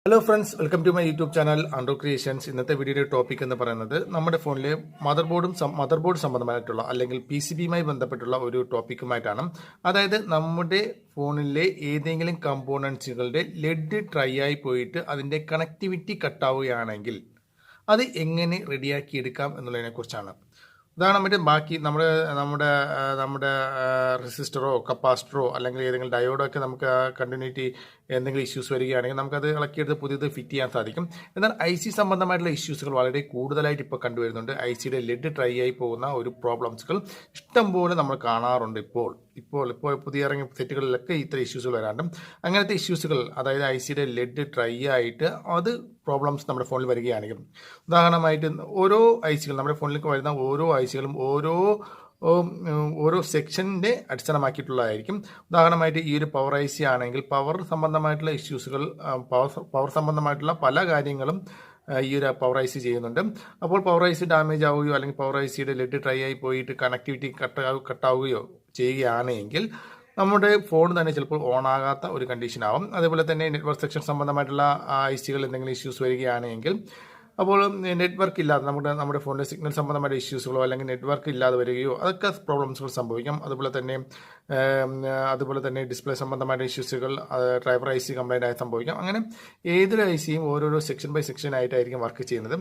Hello friends, welcome to my YouTube channel Andro Creations. ഇന്നത്തെ വീഡിയോയുടെ topic എന്ന് പറയുന്നത് നമ്മുടെ ഫോണിലെ മദർ ബോർഡ് സംബന്ധമായിട്ടുള്ള അല്ലെങ്കിൽ PCBയുമായി ബന്ധപ്പെട്ടുള്ള ഒരു ടോപ്പിക്കുമായിട്ടാണ്. അതായത് നമ്മുടെ ഫോണിലെ ഏതെങ്കിലും കമ്പോണൻസുകളുടെ ലെഡ് ഡ്രൈ ആയി പോയിട്ട് അതിൻ്റെ കണക്ടിവിറ്റി കട്ടാവുകയാണെങ്കിൽ അത് എങ്ങനെ റെഡിയാക്കി എടുക്കാം എന്നുള്ളതിനെ കുറിച്ചാണ്. ഉദാഹരണമായിട്ട് ബാക്കി നമ്മുടെ നമ്മുടെ നമ്മുടെ റെസിസ്റ്ററോ കപ്പാസിറ്ററോ അല്ലെങ്കിൽ ഏതെങ്കിലും ഡയോഡോ ഒക്കെ നമുക്ക് കണ്ടിന്യൂറ്റി എന്തെങ്കിലും ഇഷ്യൂസ് വരികയാണെങ്കിൽ നമുക്കത് ഇളക്കിയെടുത്ത് പുതിയത് ഫിറ്റ് ചെയ്യാൻ സാധിക്കും. എന്നാൽ IC സംബന്ധമായിട്ടുള്ള ഇഷ്യൂസുകൾ വളരെ കൂടുതലായിട്ട് ഇപ്പോൾ കണ്ടുവരുന്നുണ്ട്. ICയുടെ ലെഡ് ഡ്രൈ ആയി പോകുന്ന ഒരു പ്രോബ്ലംസുകൾ ഇഷ്ടംപോലെ നമ്മൾ കാണാറുണ്ട്. ഇപ്പോൾ പുതിയ ഇറങ്ങിയ സെറ്റുകളിലൊക്കെ ഇത്ര ഇഷ്യൂസുകൾ വരാണ്ട് അങ്ങനത്തെ ഇഷ്യൂസുകൾ, അതായത് ICയുടെ ലെഡ് ഡ്രൈ ആയിട്ട് അത് പ്രോബ്ലംസ് നമ്മുടെ ഫോണിൽ വരികയാണെങ്കിൽ, ഉദാഹരണമായിട്ട് ഓരോ ICകൾ നമ്മുടെ ഫോണിലേക്ക് വരുന്ന ഓരോ ICകളും ഓരോ സെക്ഷൻ്റെ അടിസ്ഥാനമാക്കിയിട്ടുള്ളതായിരിക്കും. ഉദാഹരണമായിട്ട് ഈ ഒരു പവർ IC ആണെങ്കിൽ പവർ സംബന്ധമായിട്ടുള്ള ഇഷ്യൂസുകൾ, പവർ സംബന്ധമായിട്ടുള്ള പല കാര്യങ്ങളും ഈ ഒരു പവർ IC ചെയ്യുന്നുണ്ട്. അപ്പോൾ പവർ IC ഡാമേജ് ആവുകയോ അല്ലെങ്കിൽ പവർ ICയുടെ ലെഡ് ഡ്രൈ ആയി പോയിട്ട് കണക്ടിവിറ്റി കട്ടാവുകയോ ചെയ്യുകയാണെങ്കിൽ നമ്മുടെ ഫോൺ തന്നെ ചിലപ്പോൾ ഓൺ ആകാത്ത ഒരു കണ്ടീഷൻ ആവും. അതേപോലെ തന്നെ നെറ്റ്വർക്ക് സെക്ഷൻ സംബന്ധമായിട്ടുള്ള ICകൾ എന്തെങ്കിലും ഇഷ്യൂസ് വരികയാണെങ്കിൽ, അപ്പോൾ നെറ്റ്വർക്ക് ഇല്ലാതെ നമ്മുടെ ഫോണിലെ സിഗ്നൽ സംബന്ധമായ ഇഷ്യൂസുകളോ അല്ലെങ്കിൽ നെറ്റ്വർക്ക് ഇല്ലാതെ വരികയോ അതൊക്കെ പ്രോബ്ലംസുകൾ സംഭവിക്കാം. അതുപോലെ തന്നെ ഡിസ്പ്ലേ സംബന്ധമായ ഇഷ്യൂസുകൾ, ഡ്രൈവർ IC കംപ്ലൈൻ്റ് ആയി സംഭവിക്കാം. അങ്ങനെ ഏതൊരു ICയും ഓരോരോ സെക്ഷൻ ബൈ സെക്ഷൻ ആയിട്ടായിരിക്കും വർക്ക് ചെയ്യുന്നത്.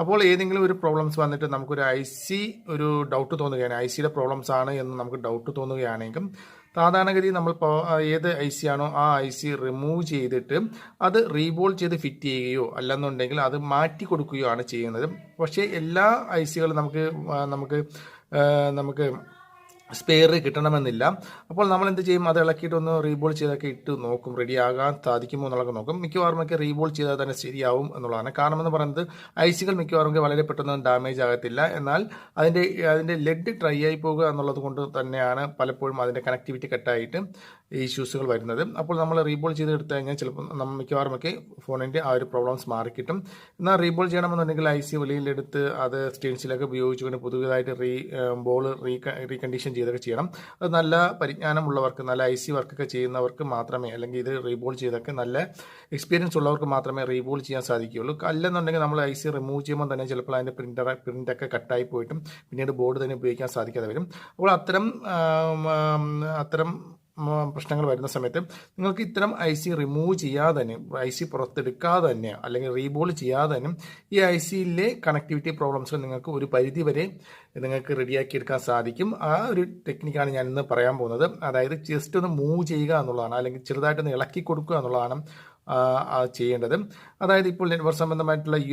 അപ്പോൾ ഏതെങ്കിലും ഒരു പ്രോബ്ലംസ് വന്നിട്ട് നമുക്കൊരു IC ഒരു ഡൗട്ട് തോന്നുകയാണ്, ICയുടെ പ്രോബ്ലംസ് ആണ് എന്ന് നമുക്ക് ഡൗട്ട് തോന്നുകയാണെങ്കിൽ സാധാരണഗതി നമ്മൾ ഏത് IC ആണോ ആ IC റിമൂവ് ചെയ്തിട്ട് അത് റീബോൾ ചെയ്ത് ഫിറ്റ് ചെയ്യുകയോ അല്ലെന്നുണ്ടെങ്കിൽ അത് മാറ്റി കൊടുക്കുകയോ ആണ് ചെയ്യുന്നത്. പക്ഷേ എല്ലാ ICകളും നമുക്ക് സ്പെയർ കിട്ടണമെന്നില്ല. അപ്പോൾ നമ്മൾ എന്ത് ചെയ്യും, അത് ഇളക്കിയിട്ട് ഒന്ന് റീബോൾ ചെയ്തൊക്കെ ഇട്ട് നോക്കും, റെഡി ആകാൻ സാധിക്കുമോ എന്നുള്ളതൊക്കെ നോക്കും. മിക്കവാറുമൊക്കെ റീബോൾ ചെയ്താൽ തന്നെ ശരിയാവും എന്നുള്ളതാണ്. കാരണം എന്ന് പറയുന്നത് ICകൾ മിക്കവാറും വളരെ പെട്ടെന്ന് ഡാമേജ് ആകത്തില്ല. എന്നാൽ അതിൻ്റെ ലെഡ് ഡ്രൈ ആയി പോകുക എന്നുള്ളത് കൊണ്ട് തന്നെയാണ് പലപ്പോഴും അതിൻ്റെ കണക്ടിവിറ്റി കട്ടായിട്ട് ഇഷ്യൂസുകൾ വരുന്നത്. അപ്പോൾ നമ്മൾ റീബോൾ ചെയ്ത് എടുത്തു കഴിഞ്ഞാൽ ചിലപ്പോൾ മിക്കവാറുമൊക്കെ ഫോണിൻ്റെ ആ ഒരു പ്രോബ്ലംസ് മാറിക്കിട്ടും. എന്നാൽ റീബോൾ ചെയ്യണമെന്നുണ്ടെങ്കിൽ IC വെളിയിലെടുത്ത് അത് സ്റ്റെയിൻസിലൊക്കെ ഉപയോഗിച്ചുകൊണ്ട് പുതുതായിട്ട് റീകണ്ടീഷൻ ചെയ്തൊക്കെ ചെയ്യണം. അത് നല്ല പരിജ്ഞാനമുള്ളവർക്ക്, നല്ല IC വർക്കൊക്കെ ചെയ്യുന്നവർക്ക് മാത്രമേ, അല്ലെങ്കിൽ ഇത് റീബോൾ ചെയ്തൊക്കെ നല്ല എക്സ്പീരിയൻസ് ഉള്ളവർക്ക് മാത്രമേ റീബോൾ ചെയ്യാൻ സാധിക്കുകയുള്ളൂ. അല്ലെന്നുണ്ടെങ്കിൽ നമ്മൾ IC റിമൂവ് ചെയ്യുമ്പോൾ തന്നെ ചിലപ്പോൾ അതിൻ്റെ പ്രിൻ്റൊക്കെ കട്ടായി പോയിട്ടും പിന്നീട് ബോർഡ് തന്നെ ഉപയോഗിക്കാൻ സാധിക്കാതെ വരും. അപ്പോൾ അത്തരം പ്രശ്നങ്ങൾ വരുന്ന സമയത്ത് നിങ്ങൾക്ക് ഇത്തരം IC റിമൂവ് ചെയ്യാതെ തന്നെ, IC പുറത്തെടുക്കാതെ തന്നെ അല്ലെങ്കിൽ റീബോൾ ചെയ്യാതെ തന്നെ ഈ ICയിലെ കണക്ടിവിറ്റി പ്രോബ്ലംസ് നിങ്ങൾക്ക് ഒരു പരിധി വരെ നിങ്ങൾക്ക് റെഡിയാക്കി എടുക്കാൻ സാധിക്കും. ആ ഒരു ടെക്നിക്കാണ് ഞാൻ ഇന്ന് പറയാൻ പോകുന്നത്. അതായത് ജസ്റ്റ് ഒന്ന് മൂവ് ചെയ്യുക എന്നുള്ളതാണ്, അല്ലെങ്കിൽ ചെറുതായിട്ടൊന്ന് ഇളക്കി കൊടുക്കുക എന്നുള്ളതാണ് ചെയ്യേണ്ടത്. അതായത് ഇപ്പോൾ നെറ്റ്വർക്ക് സംബന്ധമായിട്ടുള്ള ഈ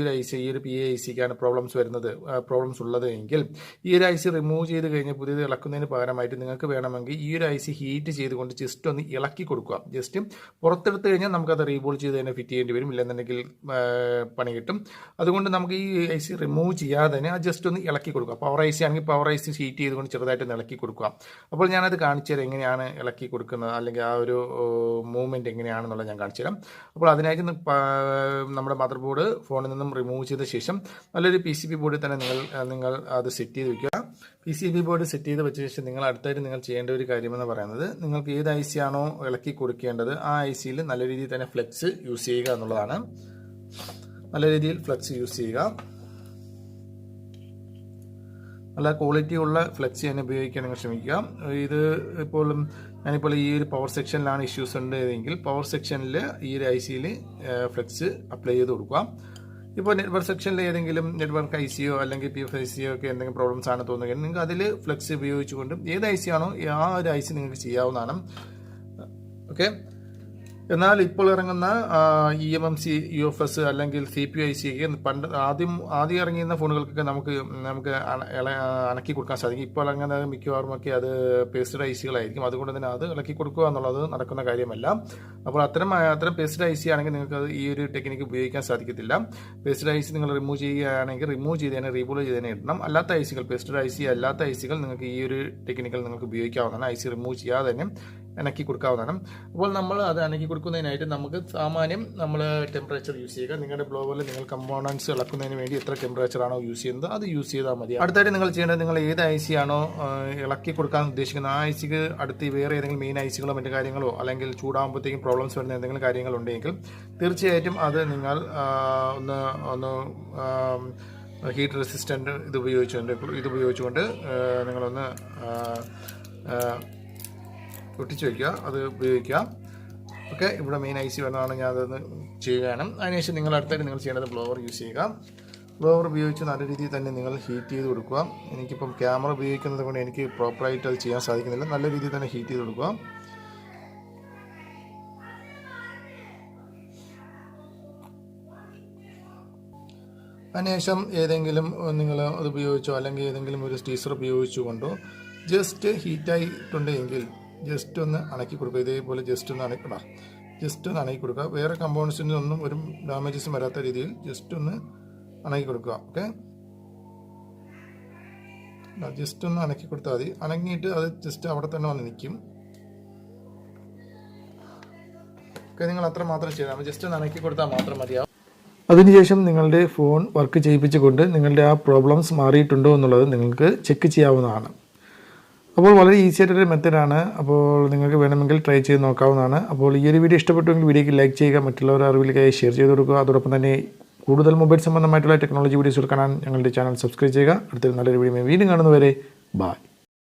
ഒരു PA ICക്കാണ് പ്രോബ്ലംസ് ഉള്ളത് എങ്കിൽ ഈ ഒരു IC റിമൂവ് ചെയ്ത് കഴിഞ്ഞ് പുതിയത് ഇളക്കുന്നതിന് പകരമായിട്ട് നിങ്ങൾക്ക് വേണമെങ്കിൽ ഈ ഒരു IC ഹീറ്റ് ചെയ്തുകൊണ്ട് ജസ്റ്റ് ഒന്ന് ഇളക്കി കൊടുക്കുക. ജസ്റ്റ് പുറത്തെടുത്ത് കഴിഞ്ഞാൽ നമുക്കത് റീബോൾ ചെയ്ത് തന്നെ ഫിറ്റ് ചെയ്യേണ്ടി വരും, ഇല്ലെന്നുണ്ടെങ്കിൽ പണി കിട്ടും. അതുകൊണ്ട് നമുക്ക് ഈ IC റിമൂവ് ചെയ്യാതെ തന്നെ ആ ജസ്റ്റ് ഒന്ന് ഇളക്കി കൊടുക്കുക. പവർ IC ആണെങ്കിൽ പവർ IC ഹീറ്റ് ചെയ്തുകൊണ്ട് ചെറുതായിട്ടൊന്ന് ഇളക്കി കൊടുക്കുക. അപ്പോൾ ഞാനത് കാണിച്ചു തരാം എങ്ങനെയാണ് ഇളക്കി കൊടുക്കുന്നത്, അല്ലെങ്കിൽ ആ ഒരു മൂവ്മെൻറ്റ് എങ്ങനെയാണെന്നുള്ളത് ഞാൻ കാണിച്ചു തരാം. അപ്പോൾ അതിനായിട്ട് നമ്മുടെ മദർ ബോർഡ് ഫോണിൽ നിന്നും റിമൂവ് ചെയ്ത ശേഷം നല്ലൊരു PCB ബോർഡിൽ തന്നെ നിങ്ങൾ അത് സെറ്റ് ചെയ്ത് വയ്ക്കുക. PCB ബോർഡ് സെറ്റ് ചെയ്ത് വെച്ച ശേഷം അടുത്തായിട്ട് നിങ്ങൾ ചെയ്യേണ്ട ഒരു കാര്യമെന്ന് പറയുന്നത്, നിങ്ങൾക്ക് ഏത് IC ആണോ ഇളക്കി കൊടുക്കേണ്ടത് ആ ICയിൽ നല്ല രീതിയിൽ തന്നെ ഫ്ലെക്സ് യൂസ് ചെയ്യുക എന്നുള്ളതാണ്. നല്ല രീതിയിൽ ഫ്ലെക്സ് യൂസ് ചെയ്യുക. നല്ല ക്വാളിറ്റി ഉള്ള ഫ്ലെക്സ് തന്നെ ഉപയോഗിക്കാൻ നിങ്ങൾ ശ്രമിക്കുക. ഞാനിപ്പോൾ ഈ ഒരു പവർ സെക്ഷനിലാണ് ഇഷ്യൂസ് ഉണ്ടെങ്കിൽ പവർ സെക്ഷനിൽ ഈ ഒരു ICയിൽ ഫ്ലെക്സ് അപ്ലൈ ചെയ്ത് കൊടുക്കുക. ഇപ്പോൾ നെറ്റ്വർക്ക് സെക്ഷനിൽ ഏതെങ്കിലും നെറ്റ്വർക്ക് ICയോ അല്ലെങ്കിൽ PFICയോ ഒക്കെ എന്തെങ്കിലും പ്രോബ്ലംസ് ആണ് തോന്നുകയെങ്കിൽ നിങ്ങൾക്ക് അതിൽ ഫ്ലെക്സ് ഉപയോഗിച്ചുകൊണ്ട് ഏത് IC ആണോ ആ ഒരു IC നിങ്ങൾക്ക് ചെയ്യാവുന്നതാണ്. ഓക്കെ. എന്നാൽ ഇപ്പോൾ ഇറങ്ങുന്ന eMMC UFS അല്ലെങ്കിൽ CPU IC ആദ്യം ഇറങ്ങിയിരുന്ന ഫോണുകൾക്കൊക്കെ നമുക്ക് അണക്കി കൊടുക്കാൻ സാധിക്കും. ഇപ്പോൾ ഇറങ്ങുന്ന മിക്കവാറുമൊക്കെ അത് പേസ്റ്റഡ് ICകളായിരിക്കും. അതുകൊണ്ട് തന്നെ അത് ഇളക്കി കൊടുക്കുക എന്നുള്ളത് നടക്കുന്ന കാര്യമല്ല. അപ്പോൾ അത്തരം പേസ്റ്റഡ് IC ആണെങ്കിൽ നിങ്ങൾക്ക് അത് ഈ ഒരു ടെക്നിക്ക് ഉപയോഗിക്കാൻ സാധിക്കത്തില്ല. പേസ്റ്റഡ് IC നിങ്ങൾ റിമൂവ് ചെയ്യുകയാണെങ്കിൽ റിമൂവ് ചെയ്ത് തന്നെ റീബോൾ ചെയ്ത് തന്നെ ഇടണം. പേസ്റ്റഡ് IC അല്ലാത്ത ICകൾ നിങ്ങൾക്ക് ഈ ഒരു ടെക്നിക്കൽ നിങ്ങൾക്ക് ഉപയോഗിക്കാവുന്നതാണ്. IC റിമൂവ് ചെയ്യാതെ തന്നെ ഇണക്കി കൊടുക്കാവുന്നതാണ്. അപ്പോൾ നമ്മൾ അത് ഇണക്കി കൊടുക്കുന്നതിനായിട്ട് നമുക്ക് സാമാന്യം നമ്മൾ ടെമ്പറേച്ചർ യൂസ് ചെയ്യുക. നിങ്ങളുടെ ബ്ലോവറിൽ നിങ്ങൾ കമ്പോണൻസ് ഇളക്കുന്നതിന് വേണ്ടി എത്ര ടെമ്പറേച്ചറാണോ യൂസ് ചെയ്യുന്നത് അത് യൂസ് ചെയ്താൽ മതി. അടുത്തായിട്ട് നിങ്ങൾ ചെയ്യേണ്ടത്, നിങ്ങൾ ഏത് IC ആണോ ഇളക്കി കൊടുക്കാൻ ഉദ്ദേശിക്കുന്നത് ആ ICക്ക് അടുത്ത് വേറെ ഏതെങ്കിലും മെയിൻ ICകളോ മറ്റു കാര്യങ്ങളോ അല്ലെങ്കിൽ ചൂടാകുമ്പോഴത്തേക്കും പ്രോബ്ലംസ് വരുന്ന എന്തെങ്കിലും കാര്യങ്ങളുണ്ടെങ്കിൽ തീർച്ചയായിട്ടും അത് നിങ്ങൾ ഒന്ന് ഹീറ്റ് റെസിസ്റ്റൻ്റ് ഇത് ഉപയോഗിച്ചുകൊണ്ട് നിങ്ങളൊന്ന് ഒട്ടിച്ച് വയ്ക്കുക, അത് ഉപയോഗിക്കുക. ഓക്കെ, ഇവിടെ മെയിൻ IC വരുന്നതാണ്, ഞാൻ അതൊന്ന് ചെയ്യുകയാണ്. അതിനുശേഷം നിങ്ങൾ അടുത്തായിട്ട് നിങ്ങൾ ചെയ്യേണ്ടത് ബ്ലോവർ യൂസ് ചെയ്യുക. ബ്ലോവർ ഉപയോഗിച്ച് നല്ല രീതിയിൽ തന്നെ നിങ്ങൾ ഹീറ്റ് ചെയ്ത് കൊടുക്കുക. എനിക്കിപ്പം ക്യാമറ ഉപയോഗിക്കുന്നത് കൊണ്ട് എനിക്ക് പ്രോപ്പറായിട്ട് അത് ചെയ്യാൻ സാധിക്കുന്നില്ല. നല്ല രീതിയിൽ തന്നെ ഹീറ്റ് ചെയ്ത് കൊടുക്കുക. അതിനുശേഷം ഏതെങ്കിലും നിങ്ങൾ അത് ഉപയോഗിച്ചോ അല്ലെങ്കിൽ ഏതെങ്കിലും ഒരു സ്റ്റീസർ ഉപയോഗിച്ചുകൊണ്ടോ ജസ്റ്റ് ഹീറ്റായിട്ടുണ്ടെങ്കിൽ ജസ്റ്റ് ഒന്ന് അണക്കി കൊടുക്കുക. ഇതേപോലെ ജസ്റ്റ് ഒന്ന് അണക്കി കൊടുക്കുക. വേറെ കമ്പോണൻസിനൊന്നും ഒരു ഡാമേജസും വരാത്ത രീതിയിൽ ജസ്റ്റ് ഒന്ന് അണക്കി കൊടുക്കുക. ഓക്കെ, ജസ്റ്റ് ഒന്ന് അണക്കി കൊടുത്താൽ മതി. അണങ്ങിയിട്ട് അത് ജസ്റ്റ് അവിടെ തന്നെ വന്ന് നിൽക്കും. ഓക്കെ, നിങ്ങൾ അത്ര മാത്രം ചെയ്താൽ മതി. ജസ്റ്റ് ഒന്ന് അണക്കി കൊടുത്താൽ മാത്രം മതിയാവും. അതിനുശേഷം നിങ്ങളുടെ ഫോൺ വർക്ക് ചെയ്യിപ്പിച്ചുകൊണ്ട് നിങ്ങളുടെ ആ പ്രോബ്ലംസ് മാറിയിട്ടുണ്ടോ എന്നുള്ളത് നിങ്ങൾക്ക് ചെക്ക് ചെയ്യാവുന്നതാണ്. അപ്പോൾ വളരെ ഈസി ആയിട്ടൊരു മെത്തേഡാണ്. അപ്പോൾ നിങ്ങൾക്ക് വേണമെങ്കിൽ ട്രൈ ചെയ്ത് നോക്കാവുന്നതാണ്. അപ്പോൾ ഈ ഒരു വീഡിയോ ഇഷ്ടപ്പെട്ടുവെങ്കിൽ വീഡിയോയ്ക്ക് ലൈക്ക് ചെയ്യുക, മറ്റുള്ളവരുടെ അറിവിലേക്കായി ഷെയർ ചെയ്ത് കൊടുക്കുക. അതോടൊപ്പം തന്നെ കൂടുതൽ മൊബൈൽ സംബന്ധമായിട്ടുള്ള ടെക്നോളജി വീഡിയോസ് കാണാൻ ഞങ്ങളുടെ ചാനൽ സബ്സ്ക്രൈബ് ചെയ്യുക. അടുത്തൊരു നല്ലൊരു വീഡിയോ വീണ്ടും കാണുന്നവരെ ബൈ.